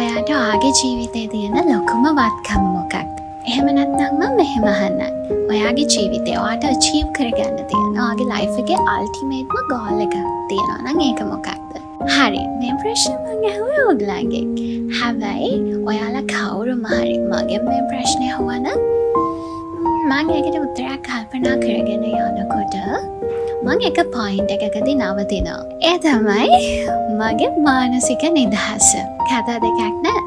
ඔයාට ඔයාගේ ජීවිතේ තියෙන ලොකුම වත්කම මොකක්ද? එහෙම නැත්නම් මම මෙහෙම අහන්නම්. ඔයාගේ ජීවිතේ ඔයාට අචීව් කරගන්න තියෙන ඔයාගේ ලයිෆ් එකේ අල්ටිමේට්ම ගෝල් එකක් තියෙනවා නම් ඒක මොකක්ද? හරි, මේ ප්‍රශ්න මම අහුවේ ඔයගලගේ. හැබැයි ඔයාලා කවුරුම හරි මගෙන් මේ ප්‍රශ්නේ අහුවන මම ඒකට උත්තරයක් කල්පනා කරගෙන යනකොට මම එක පොයින්ට් එකකදී නවතිනවා. ඒ තමයි මගේ මානසික නිදහස. කතා දෙකක් නෑ.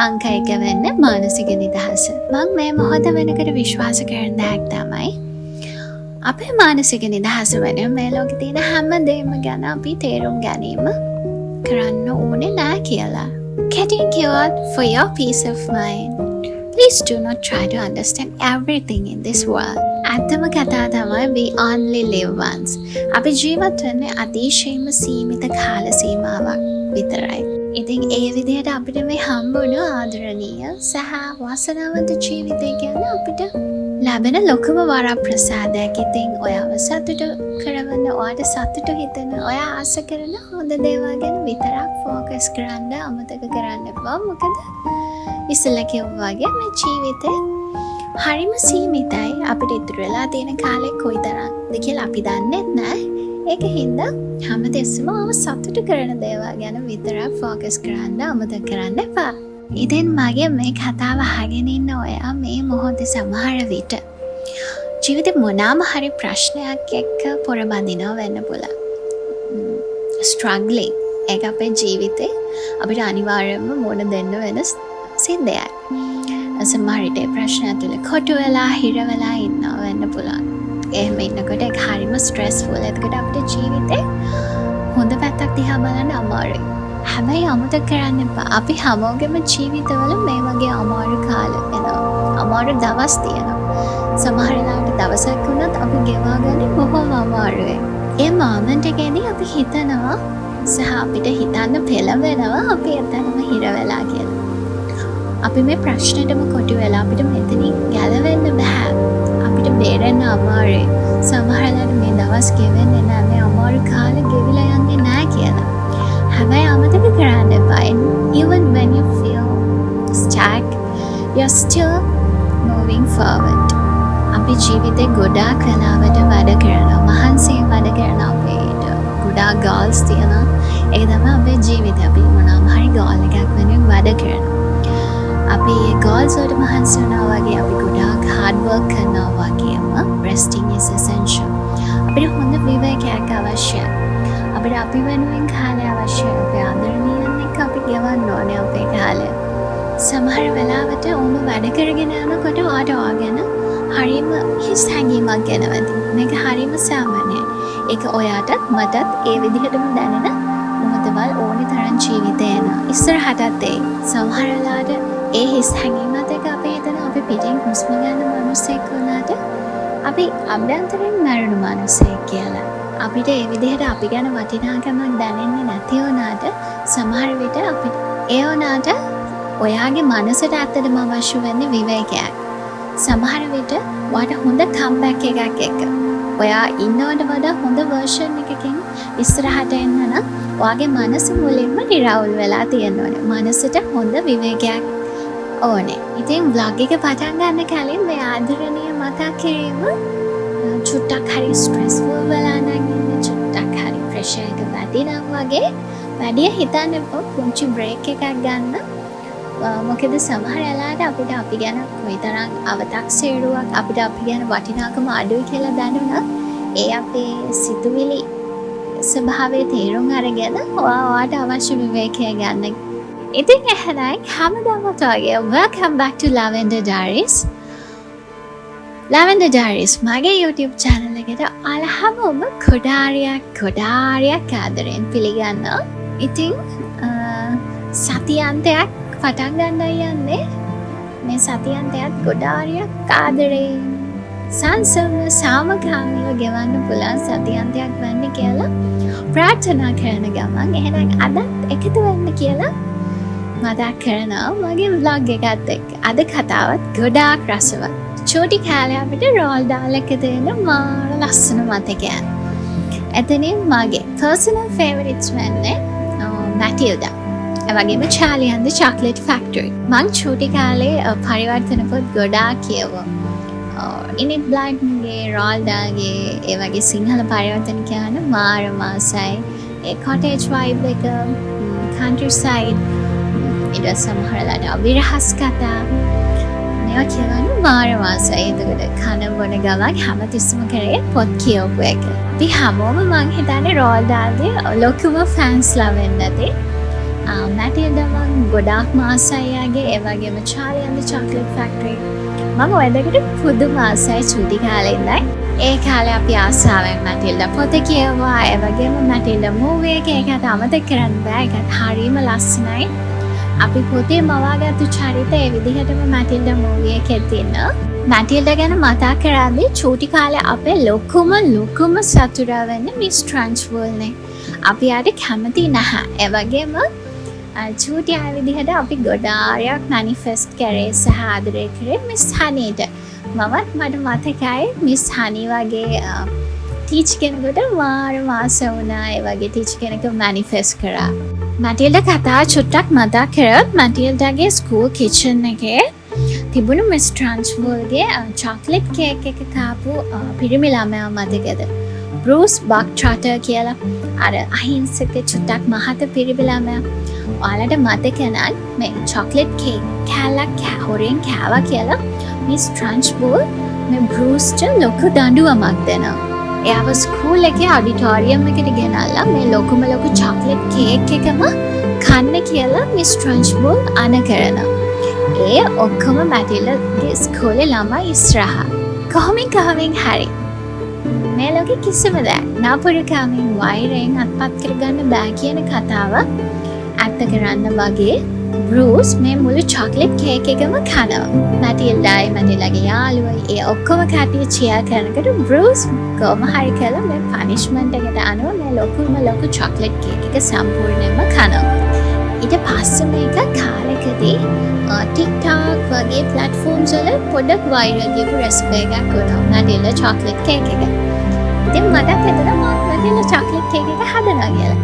අංක 1 වෙන්නේ මානසික නිදහස. මම මේ මොහොත වෙනකට විශ්වාස කරන දෙයක් තමයි අපේ මානසික නිදහස වෙනුවෙන් මේ ලෝකේ තියෙන හැම දෙයක්ම ගැන අපි තේරුම් ගැනීම කරන්න ඕනේ නෑ කියලා. Getting cured for your peace of mind. Please do not try to understand everything in this world. ඇත්තම කතා තමයි we only live once. අපි ජීවත් වෙන්නේ අතිශයින්ම සීමිත කාල සීමාවක් විතරයි. ඉතින් ඒ විදිහට අපිට මේ හම්බුණු ආදරණීය සහ වාසනාවන්ත ජීවිතය ගැන අපිට ලැබෙන ලොකුම වරප්‍රසාදයක්. ඉතින් ඔයාව සතුටු කරවන්න, ඔයාට සතුටු හිතෙන, ඔයා ආස කරන හොඳ දේවල් ගැන විතරක් ફોකස් කරන්න අමතක කරන්න එපා. මොකද ඉස්සෙල්ලා කිව්වා වගේ මේ ජීවිතේ හරිම සීමිතයි. අපිට ඉතුරු වෙලා තියෙන කාලේ කොයිතරම්ද කියලා අපි දන්නේ නැහැ. ඒක හින්දා හැමදෙස්සම සතුටු කරන දේවල් ගැන විතරක් ફોකස් කරන්න අමතක කරන්න එපා. ඉතින් මගේ මේ කතාව අහගෙන ඉන්න ඔයා මේ මොහොතේ සමහර විට ජීවිතේ මොනවාම හරි ප්‍රශ්නයක් එක්ක පොරබදිනවා වෙන්න පුළුවන්. ස්ට්‍රග්ලින්. ඒක අපේ ජීවිතේ අපිට අනිවාර්යයෙන්ම මොන දෙන්න වෙන සිද්ධියක්. සමහර විට ප්‍රශ්න ඇතුලේ කොටු වෙලා හිර වෙලා ඉන්නවා වෙන්න පුළුවන්. එහෙම ඉන්නකොට ඒක හරිම ස්ට්‍රෙස්ෆුල්. එතකොට අපිට ජීවිතේ හොඳ පැත්තක් දිහා බලන්න අමාරුයි. හැබැයි අමතක කරන්න එපා. අපි හැමෝගෙම ජීවිතවල මේ වගේ අමාරු කාල එනවා. අමාරු දවස් තියෙනවා. සමහර වෙලාවට දවසක් වුණත් අපි ගෙවා ගන්න බොහොම අමාරුයි. ඒ මොමන්ට් එකේදී අපි හිතනවා සහ අපිට හිතන්න පෙළඹෙනවා අපි එතනම හිර වෙලා කියලා. අපි මේ ප්‍රශ්නෙටම කොටු වෙලා අපිට මෙතනින් ගැලවෙන්න බෑ. අපිට බේරෙන්න අමාරුයි. සමහරවිට මේ දවස් ගෙවෙන්නේ නැහැ, මේ අමාරු කාලේ ගෙවිලා යන්නේ නැහැ කියලා. හැබැයි අමතක කරන්න එපා. Even when you feel stuck, you're still moving forward. අපි ජීවිතේ ගොඩාක් වෙලාවට වැඩ කරනවා. මහන්සියෙන් වැඩ කරනවා. අපේට ගොඩාක් goals තියෙනවා. ඒක තමයි අපේ ජීවිතේ. අපි මොනවාම හරි goal එකක් වෙනුවෙන් වැඩ කරනවා. අපි ඒ goals වලට මහන්සි වෙනවා වගේ අපි ගොඩාක් hard work කරනවා වගේම resting is essential. අපිට හොඳ විවේකයක් අවශ්‍යයි. අපිට අපි වෙනුවෙන් කාලය අවශ්‍යයි. අපේ ආදරණීයන් එක්ක අපි ගෙවන්න ඕනේ අපේ කාලය. සමහර වෙලාවට ඕම වැඩ කරගෙන යනකොට ඔයාට ඔයාගෙන හරිම හිස් හැඟීමක් එනවා. මේක හරිම සාමාන්‍යයි. ඒක ඔයාටත් මටත් ඒ විදිහටම දැනෙන මොහොතවල් ඕනේ තරම් ජීවිතේ එන. ඉස්සරහටත් ඒ සමහර වෙලාවට ඒ හිස් හැඟීමත් එක්ක අපි හිතන අපි පිටින් හුස්ම ගන්න මිනිස්සෙක් වුණාට අපි අභ්‍යන්තරයෙන් මරණ මිනිස්සෙක් කියලා. අපිට ඒ විදිහට අපි ගැන වටිනාකමක් දැනෙන්නේ නැති වුණාට සමහර විට අපිට ඒ වුණාට ඔයාගේ මනසට ඇත්තටම අවශ්‍ය වෙන්නේ විවේකයක්. සමහර විට ඔයාට හොඳ කම්බැක් එකක් එක්ක ඔයා ඉන්නවට වඩා හොඳ වර්ෂන් එකකින් ඉස්සරහට එන්න නම් ඔයාගේ මනස මුලින්ම නිරවුල් වෙලා තියෙන්න ඕනේ. මනසට හොඳ විවේකයක් ඕනේ. ඉතින් vlog එක පටන් ගන්න කලින් මේ ආදරණීය මතක් කිරීම චුට්ටක් හරි ස්ට්‍රෙස්ෆුල් වෙලා නැගින්න චුට්ටක් හරි ප්‍රෙෂර් එක වැඩි නම් වගේ වැඩි හිතන්න එපා. පුංචි බ්‍රේක් එකක් ගන්න. මොකද සමහර වෙලාවට අපිට අපි ගැන කොයිතරම් අව탁සේරුවක් අපිට අපි ගැන වටිනාකම අඩුයි කියලා දැනුණා ඒ අපේ සිතුවිලි ස්වභාවය තේරුම් අරගෙන ඔයාට අවශ්‍ය විවේකය ගන්න. ඉතින් එහෙනම් හැමදාම වගේ welcome back to Lavender Diaries. Lavender Diaries මගේ YouTube channel එකට ඔයාලා හැමෝම ගොඩාරියක් ආදරෙන් පිළිගන්නවා. ඉතින් සතියන්තයක් පටන් ගන්නයි යන්නේ. මේ සතියන්තයත් ගොඩාරියක් ආදරෙන් සංසම්ව සාමකාමීව ගෙවන්න පුළුවන් සතියන්තයක් වෙන්න කියලා ප්‍රාර්ථනා කරන ගමන් එහෙනම් අදත් එකතු වෙන්න කියලා මතක් කරනවා මගේ vlog එකත් එක්ක. අද කතාවත් ගොඩාක් රසවත්. චෝටි කාලේ අපිට රෝල් ඩාල් එක දෙන මාර ලස්සන මතකයන්. එතනින් මගේ personal favorites වෙන්නේ මැටිල්ඩා. එවගේම Charlie and the chocolate factory. මං චූටි කාලේ පරිවර්තන පොත් ගොඩාක් කියවුවා. ඉනිත් බ්ලැක්ගේ රෝල්ඩාගේ ඒ වගේ සිංහල පරිවර්තන කියන මාර මාසයි. ඒ කොටේජ් වයිබ් එක country side ඊට සමහරලාට අවිරහස් කතා මේවා කියවන්න මාර මාසයි. එතකොට කන බොන ගමන් හැමතිස්සම කරේ පොත් කියවපු එක. අපි හැමෝම මං හිතන්නේ රෝල්ඩාගේ ලොකුම ෆෑන්ස්ලා වෙන්න ඇති. මැටිල්ඩා මං ගොඩාක් මාසයියාගේ ඒ වගේම Charlie and the chocolate factory මම ඔය දෙකට පුදුම ආසයි චූටි කාලේ ඉඳන්. ඒ කාලේ අපි ආසාවෙන් මැටිල්ඩා පොත කියවුවා. ඒ වගේම මැටිල්ඩා මූවි එක ඒකට අමතක කරන්න බෑ. ඒකත් හරිම ලස්සනයි. අපි පොතේ මවාගත්තු චරිත ඒ විදිහටම මැටිල්ඩා මූවි එකේ තියෙනවා. මැටිල්ඩා ගැන මතක් කරද්දී චූටි කාලේ අපේ ලොකුම සතුරා වෙන්නේ මිස් ට්‍රන්ස්වර්ල්නේ. අපි යාට කැමති නැහැ. ඒ වගේම චූටි අය විදිහට අපි ගොඩාරයක් මැනිෆෙස්ට් කරේ සහ ආදරය කරේ මිස් හනීට. මමත් මට මතකයි මිස් හනී වගේ ටීච් කෙනෙකුට මාර මාස වුණා. ඒ වගේ ටීච් කෙනෙකු මැනිෆෙස්ට් කරා. මැටිල්ඩා කතා චුට්ටක් මතක් කරොත් මැටිල්ඩාගේ ස්කූල් කිචන් එකේ තිබුණු මිස් ට්‍රන්ස්වර්ල්ගේ චොක්ලට් කේක් එක කාපු පිරිමි ළමයා මතකද? බෲස් බක්ට්‍රටර් කියලා අර අහිංසක චුට්ටක් මහත පිරිමි ළමයා. ඔයාලට මතක නම් මේ චොක්ලට් කේක් කෑල්ලක් හොරෙන් කෑවා කියලා මිස් ට්‍රන්ස්වර්ල් මේ බෲස්ට ලොකු දඬුවමක් දෙනවා. එයාව ස්කූල් එකේ ඔඩිටෝරියම් එකට ගෙනල්ලා මේ ලොකු චොක්ලට් කේක් එකම කන්න කියලා මිස් ට්‍රන්ස්වර්ල් අණ කරනවා. ඒ ඔක්කොම මැටිල්ඩාගේ ස්කූලේ ළමයි ඉස්සරහා. කොහොමින් හරි මේ ලෝකෙ කිසිම දෙයක් නපුරුකමින් වෛරයෙන් අත්පත් කරගන්න බෑ කියන කතාව ඇත්ත කරන්න වගේ බෲස් මේ මුළු චොක්ලට් කේක් එකම කනවා. මැටිල්ඩායි මැටිල්ඩාගේ යාළුවයි ඒ ඔක්කොම කට්ටිය චියර් කරනකොට බෲස් කොහොම හරි කළා මේ පනිෂ්මන්ට් එකට අනුව මේ ලොකු චොක්ලට් කේක් එක සම්පූර්ණයෙන්ම කනවා. ඊට පස්සේ මේක කාලෙකදී TikTok වගේ platforms වල පොඩක් viral ගියපු recipe එකක් වුණා. මැටිල්ඩා චොක්ලට් කේක් එක. ඉතින් මට හිතුණා මම මැටිල්ඩා චොක්ලට් කේක් එක හදනවා කියලා.